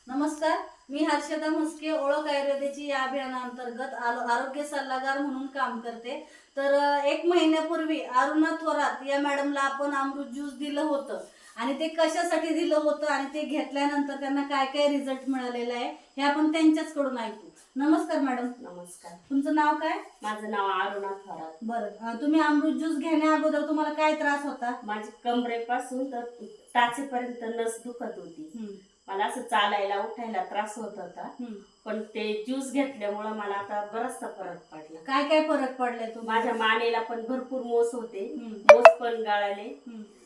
नमस्कार, मी हर्षदा म्हस्के, ओळख आयुर्वेदाची या अभियानांतर्गत आरोग्य सल्लागार म्हणून काम करते. तर 1 महिन्यापूर्वी अरुणा थोरात या मॅडमला आपण अमृत ज्यूस दिलं होतं आणि ते कशासाठी दिलं होतं आणि ते घेतल्यानंतर त्यांना काय काय रिझल्ट मिळालेला आहे हे आपण त्यांच्याचकडून ऐकू. नमस्कार मॅडम. नमस्कार. तुमचं नाव काय? माझं नाव अरुणा थोरात. बरं, तुम्ही अमृत ज्यूस घेण्या अगोदर तुम्हाला काय त्रास होता? माझी कमरेपासून तर टाचेपर्यंत नस दुखत होती. मला असं चालायला उठायला त्रास होत होता. पण ते ज्यूस घेतल्यामुळे मला आता बराचसा फरक पडला. काय काय फरक पडलाय तुम्हाला? माझ्या मानेला पण भरपूर मोस होते, मोस पण गळाले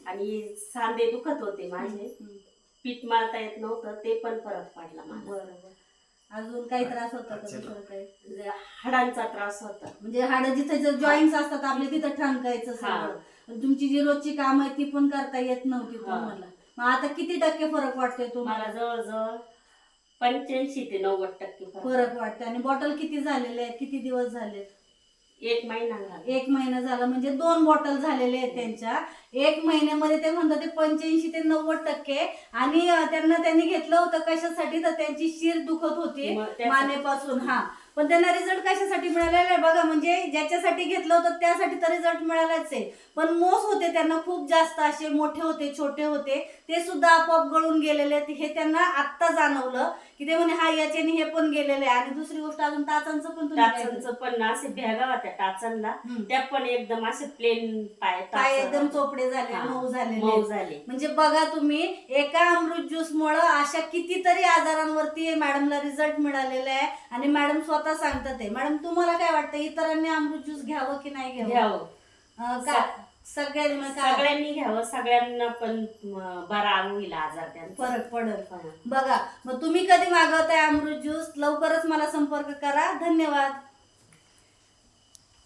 आणि सांधे दुखत होते माझे, पीठ मारता येत नव्हतं, ते पण फरक पडला मला. बरोबर. अजून काही त्रास होता का दुसरं काही? हाडांचा त्रास होता. म्हणजे हाड जिथे जॉईंट्स असतात आपले तिथं ठणकायचं सगळं. तुमची जी रोजची काम आहे ती पण करता येत नव्हती तुम्हाला. मग आता किती टक्के फरक वाटतोय तुम्हाला? मला जवळजवळ 85 ते 90% फरक वाटतोय. आणि बॉटल किती झालेले आहेत? किती दिवस झाले? 1 महिना झाला. 1 महिना झाला, म्हणजे 2 बॉटल झालेले आहेत त्यांच्या. 1 महिन्यामध्ये ते म्हणतात ते 85 ते 90%. आणि त्यांनी घेतलं होतं कशासाठी? तर त्यांची शिर दुखत होती मानेपासून. पण त्यांना रिझल्ट कशासाठी मिळालेला आहे बघा. म्हणजे ज्याच्यासाठी घेतलं होतं त्यासाठी तर रिझल्ट मिळालाच आहे. पण मोस होते त्यांना खूप जास्त, असे मोठे होते, छोटे होते, ते सुद्धा आपोआप गळून गेलेले आहेत. हे त्यांना आत्ता जाणवलं की ते म्हणे याच्याने हे पण गेलेले आहे. आणि दुसरी गोष्ट अजून टाचांचं पण असे भेगा होत्या टाचांना, त्या पण एकदम असे प्लेन पाय एकदम चोपडे झाले, मऊ झाले. म्हणजे बघा तुम्ही, एका अमृत ज्यूस मुळे अशा कितीतरी आजारांवरती मॅडमला रिझल्ट मिळालेला आहे. आणि मॅडम स्वतः सांगतात आहे. मॅडम, तुम्हाला काय वाटतं, इतरांनी अमृत ज्यूस घ्यावं की नाही घ्यावं? सगळ्यांनी घ्यावं, सगळ्यांना पण बरा होईल, आजार त्यांचा फरक पडेल. बघा, मग तुम्ही कधी मागवताय अमृत ज्यूस, लवकरच मला संपर्क करा. धन्यवाद.